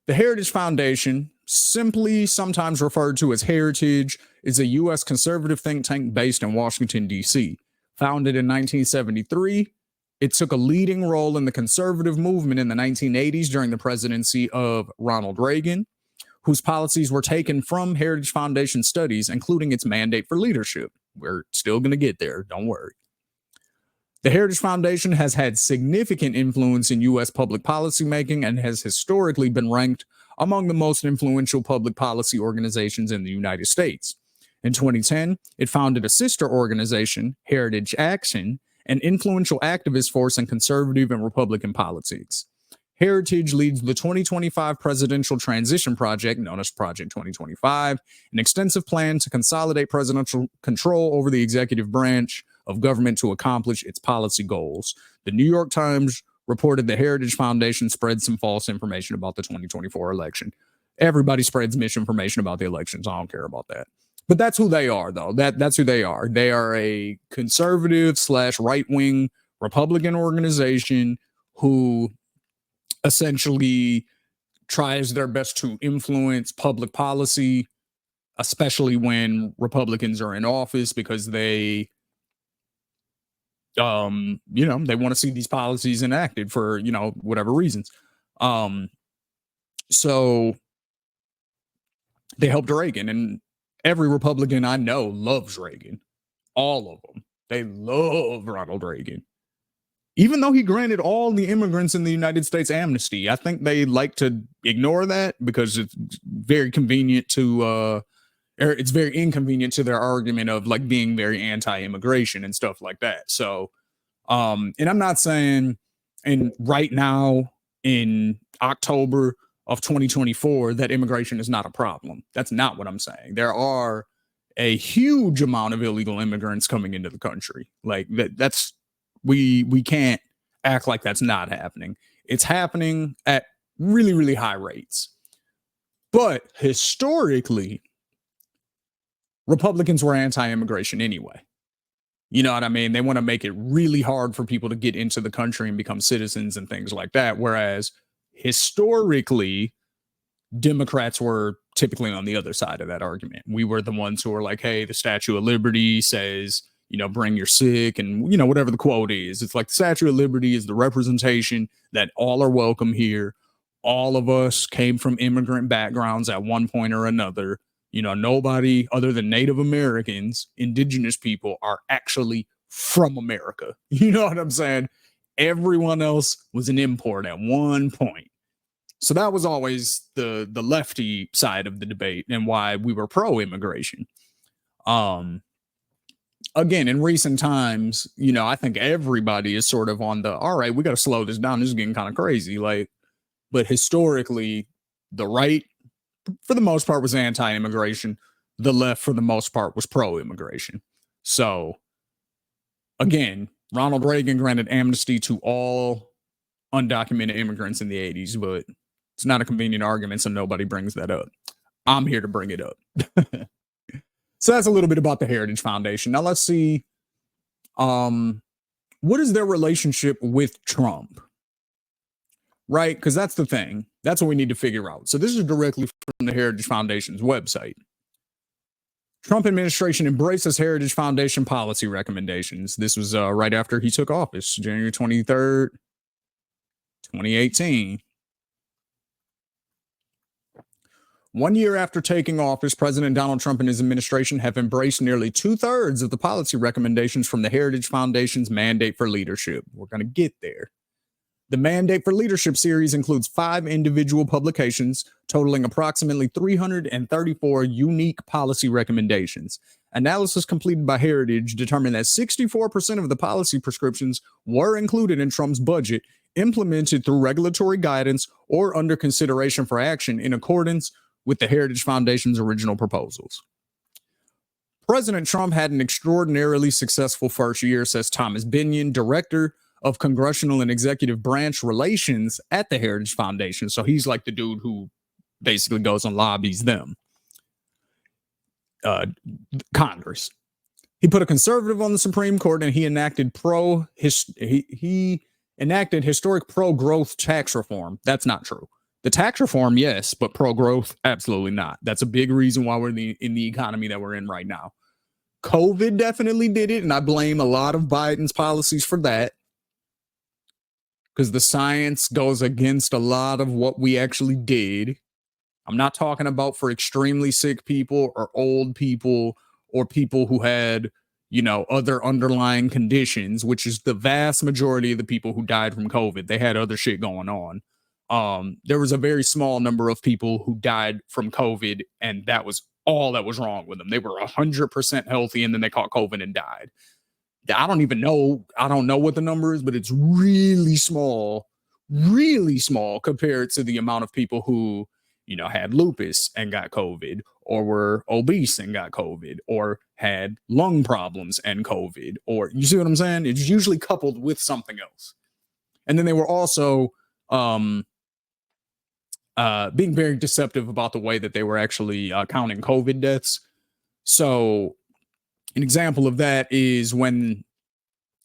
The Heritage Foundation, simply sometimes referred to as Heritage, is a U.S. conservative think tank based in Washington, D.C. Founded in 1973, it took a leading role in the conservative movement in the 1980s during the presidency of Ronald Reagan, whose policies were taken from Heritage Foundation studies, including its mandate for leadership. We're still going to get there, don't worry. The Heritage Foundation has had significant influence in U.S. public policymaking and has historically been ranked among the most influential public policy organizations in the United States. In 2010, it founded a sister organization, Heritage Action, an influential activist force in conservative and Republican politics. Heritage leads the 2025 Presidential Transition Project, known as Project 2025, an extensive plan to consolidate presidential control over the executive branch of government to accomplish its policy goals. The New York Times reported the Heritage Foundation spread some false information about the 2024 election. Everybody spreads misinformation about the elections. I don't care about that. But that's who they are, though. That's who they are. They are a conservative / right-wing Republican organization who essentially tries their best to influence public policy, especially when Republicans are in office, because they they want to see these policies enacted for, whatever reasons. So they helped Reagan, and every Republican I know loves Reagan. All of them. They love Ronald Reagan. Even though he granted all the immigrants in the United States amnesty, I think they like to ignore that because it's very convenient to it's very inconvenient to their argument of like being very anti-immigration and stuff like that. So, and I'm not saying right now in October of 2024 that immigration is not a problem. That's not what I'm saying. There are a huge amount of illegal immigrants coming into the country. Like that's we can't act like that's not happening. It's happening at really, really high rates. But historically, Republicans were anti-immigration anyway. You know what I mean? They want to make it really hard for people to get into the country and become citizens and things like that. Whereas historically, Democrats were typically on the other side of that argument. We were the ones who were like, hey, the Statue of Liberty says, bring your sick and, whatever the quote is. It's like the Statue of Liberty is the representation that all are welcome here. All of us came from immigrant backgrounds at one point or another. Nobody other than Native Americans, indigenous people, are actually from America. You know what I'm saying? Everyone else was an import at one point. So that was always the lefty side of the debate and why we were pro-immigration. Again, in recent times, I think everybody is sort of on the, all right, we got to slow this down. This is getting kind of crazy. But historically, the right, for the most part, was anti-immigration. The left, for the most part, was pro-immigration. So, again, Ronald Reagan granted amnesty to all undocumented immigrants in the 80s, but it's not a convenient argument, so nobody brings that up. I'm here to bring it up. So that's a little bit about the Heritage Foundation. Now let's see, what is their relationship with Trump? Right? Because that's the thing. That's what we need to figure out. So this is directly from the Heritage Foundation's website. Trump administration embraces Heritage Foundation policy recommendations. This was right after he took office, January 23rd, 2018. 1 year after taking office, President Donald Trump and his administration have embraced nearly 2/3 of the policy recommendations from the Heritage Foundation's Mandate for Leadership. We're going to get there. The Mandate for Leadership series includes 5 individual publications totaling approximately 334 unique policy recommendations. Analysis completed by Heritage determined that 64% of the policy prescriptions were included in Trump's budget, implemented through regulatory guidance, or under consideration for action in accordance with the Heritage Foundation's original proposals. President Trump had an extraordinarily successful first year, says Thomas Binion, director of Congressional and Executive Branch Relations at the Heritage Foundation. So he's like the dude who basically goes and lobbies them. Congress. He put a conservative on the Supreme Court, and he enacted historic pro-growth tax reform. That's not true. The tax reform, yes, but pro-growth, absolutely not. That's a big reason why we're in the economy that we're in right now. COVID definitely did it, and I blame a lot of Biden's policies for that, because the science goes against a lot of what we actually did. I'm not talking about for extremely sick people or old people or people who had, other underlying conditions, which is the vast majority of the people who died from COVID. They had other shit going on. There was a very small number of people who died from COVID, and that was all that was wrong with them. They were 100% healthy, and then they caught COVID and died. I don't know what the number is, but it's really small compared to the amount of people who, had lupus and got COVID, or were obese and got COVID, or had lung problems and COVID, or you see what I'm saying? It's usually coupled with something else. And then they were also being very deceptive about the way that they were actually counting COVID deaths. So an example of that is when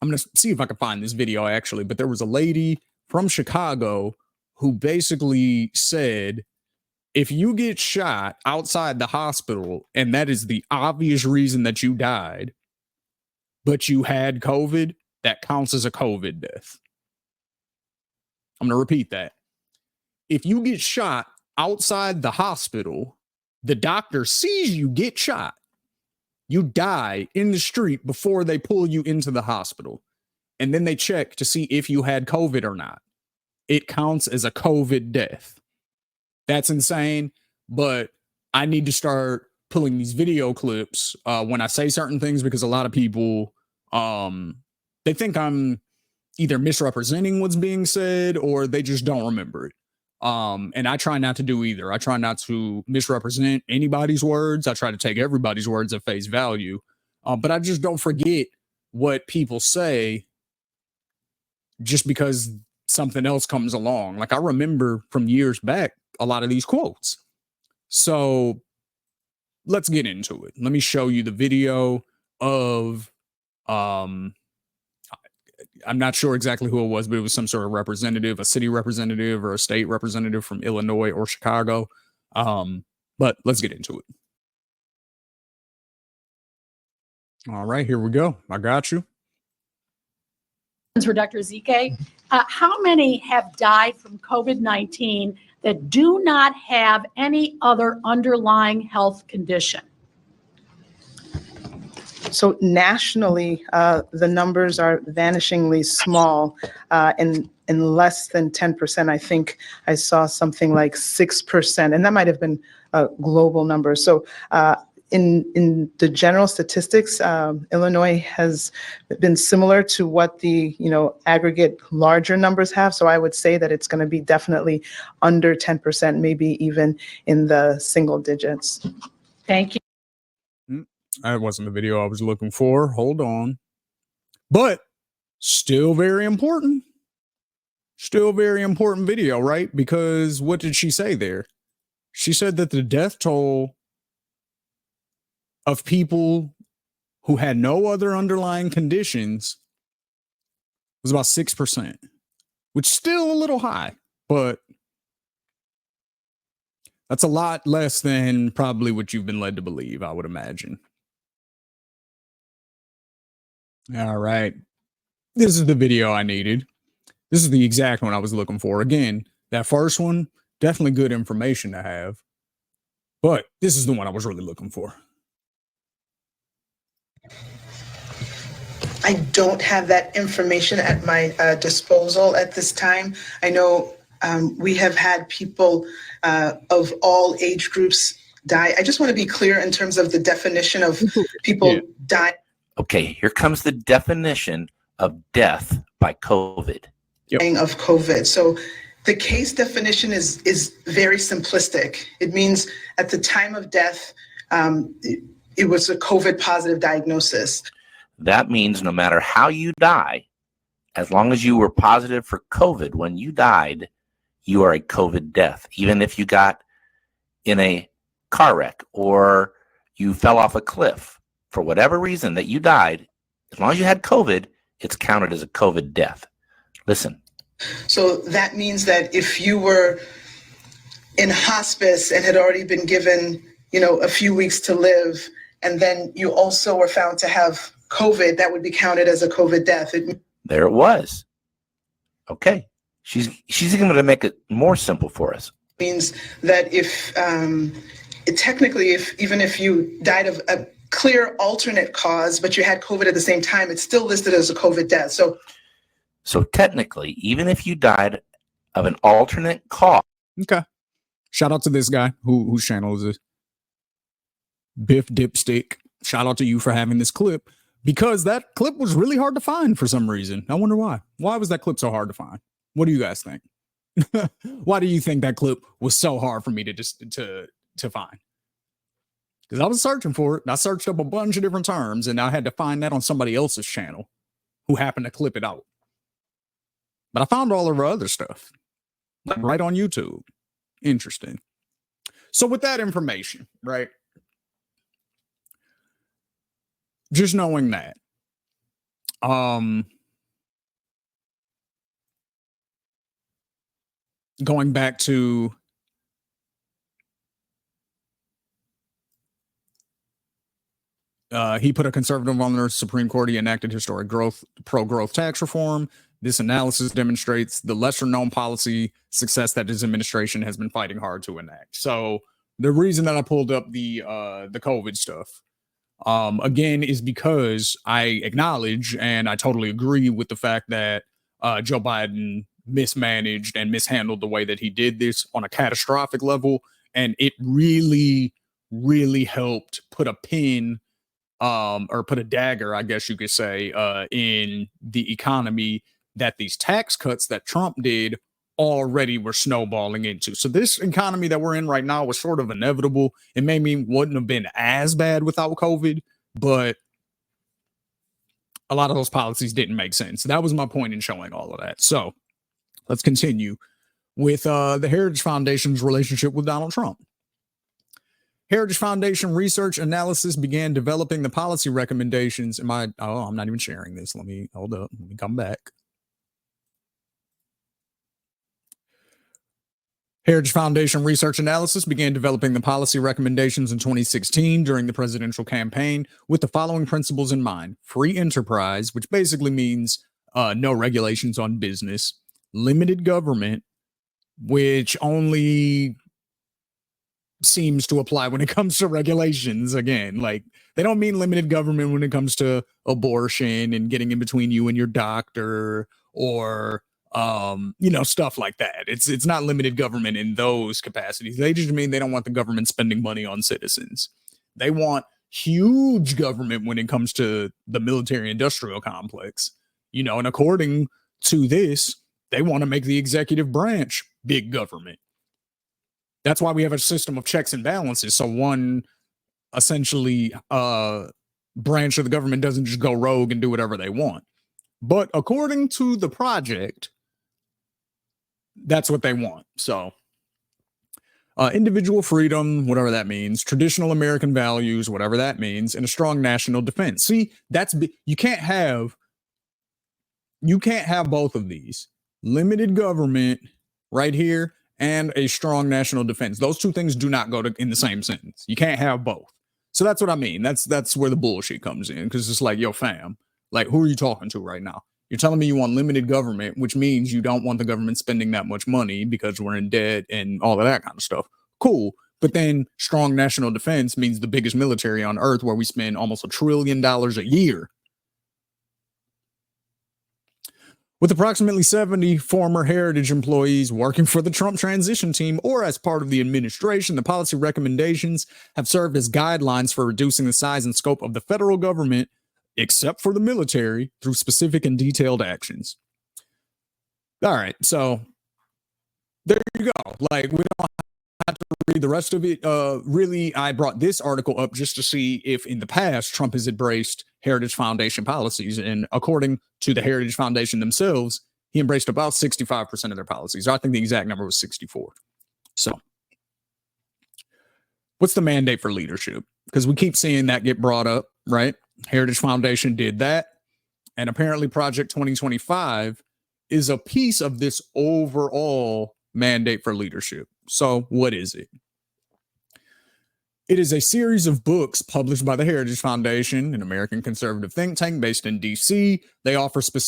I'm going to see if I can find this video actually, but there was a lady from Chicago who basically said, if you get shot outside the hospital and that is the obvious reason that you died, but you had COVID, that counts as a COVID death. I'm going to repeat that. If you get shot outside the hospital, the doctor sees you get shot, you die in the street before they pull you into the hospital, and then they check to see if you had COVID or not, it counts as a COVID death. That's insane, but I need to start pulling these video clips when I say certain things, because a lot of people, they think I'm either misrepresenting what's being said or they just don't remember it. And I try not to do either. I try not to misrepresent anybody's words. I try to take everybody's words at face value. But I just don't forget what people say just because something else comes along. Like, I remember from years back a lot of these quotes. So let's get into it. Let me show you the video of, I'm not sure exactly who it was, but it was some sort of representative, a city representative or a state representative from Illinois or Chicago. But let's get into it. All right, here we go. I got you. For Dr. Ezike, how many have died from COVID-19 that do not have any other underlying health condition? So nationally, the numbers are vanishingly small, in less than 10%. I think I saw something like 6%, and that might have been a global number. So in the general statistics, Illinois has been similar to what the aggregate larger numbers have. So I would say that it's going to be definitely under 10%, maybe even in the single digits. Thank you. That wasn't the video I was looking for. Hold on. But still very important. Still very important video, right? Because what did she say there? She said that the death toll of people who had no other underlying conditions was about 6%, which is still a little high, but that's a lot less than probably what you've been led to believe, I would imagine. All right. This is the video I needed. This is the exact one I was looking for. Again, that first one, definitely good information to have, but this is the one I was really looking for. I don't have that information at my disposal at this time. I know we have had people of all age groups die. I just want to be clear in terms of the definition of people die. Okay, here comes the definition of death by COVID. Of COVID. So the case definition is very simplistic. It means at the time of death, it was a COVID positive diagnosis. That means no matter how you die, as long as you were positive for COVID when you died, you are a COVID death. Even if you got in a car wreck or you fell off a cliff, for whatever reason that you died, as long as you had COVID, it's counted as a COVID death. Listen. So that means that if you were in hospice and had already been given, a few weeks to live, and then you also were found to have COVID, that would be counted as a COVID death. There it was. Okay. She's going to make it more simple for us. Means that if technically, even if you died of a clear alternate cause, but you had COVID at the same time, it's still listed as a COVID death. So technically, even if you died of an alternate cause. Okay. Shout out to this guy whose channel is this. Biff Dipstick. Shout out to you for having this clip, because that clip was really hard to find for some reason. I wonder why. Why was that clip so hard to find? What do you guys think? Why do you think that clip was so hard for me to find? Because I was searching for it. And I searched up a bunch of different terms, and I had to find that on somebody else's channel who happened to clip it out. But I found all of our other stuff right on YouTube. Interesting. So with that information, right? Just knowing that, going back to he put a conservative on the Supreme Court. He enacted historic pro-growth tax reform. This analysis demonstrates the lesser-known policy success that his administration has been fighting hard to enact. So the reason that I pulled up the COVID stuff, again, is because I acknowledge and I totally agree with the fact that Joe Biden mismanaged and mishandled the way that he did this on a catastrophic level, and it really, really helped put a pin, or put a dagger, I guess you could say, in the economy that these tax cuts that Trump did already were snowballing into. So this economy that we're in right now was sort of inevitable. It maybe wouldn't have been as bad without COVID, but a lot of those policies didn't make sense. That was my point in showing all of that. So let's continue with the Heritage Foundation's relationship with Donald Trump. Heritage Foundation Research Analysis began developing the policy recommendations. I'm not even sharing this. Hold up. Let me come back. Heritage Foundation Research Analysis began developing the policy recommendations in 2016 during the presidential campaign with the following principles in mind: free enterprise, which basically means no regulations on business; limited government, which only seems to apply when it comes to regulations. Again, like, they don't mean limited government when it comes to abortion and getting in between you and your doctor, or stuff like that. It's not limited government in those capacities. They just mean they don't want the government spending money on citizens. They want huge government when it comes to the military industrial complex, and according to this, they want to make the executive branch big government. That's why we have a system of checks and balances. So one essentially branch of the government doesn't just go rogue and do whatever they want. But according to the project, that's what they want. So individual freedom, whatever that means, traditional American values, whatever that means, and a strong national defense. See, you can't have both of these. Limited government right here and a strong national defense. Those two things do not go in the same sentence. You can't have both. So that's what I mean. That's where the bullshit comes in, because it's like, yo, fam, like, who are you talking to right now? You're telling me you want limited government, which means you don't want the government spending that much money because we're in debt and all of that kind of stuff. Cool. But then strong national defense means the biggest military on earth, where we spend almost $1 trillion a year. With approximately 70 former Heritage employees working for the Trump transition team or as part of the administration, the policy recommendations have served as guidelines for reducing the size and scope of the federal government, except for the military, through specific and detailed actions. All right, so there you go. Like, we don't have to read the rest of it. Really, I brought this article up just to see if in the past Trump has embraced Heritage Foundation policies. And according to the Heritage Foundation themselves, he embraced about 65% of their policies. I think the exact number was 64. So what's the mandate for leadership? Because we keep seeing that get brought up, right? Heritage Foundation did that. And apparently Project 2025 is a piece of this overall mandate for leadership. So, what is it? It is a series of books published by the Heritage Foundation, an American conservative think tank based in DC. They offer specific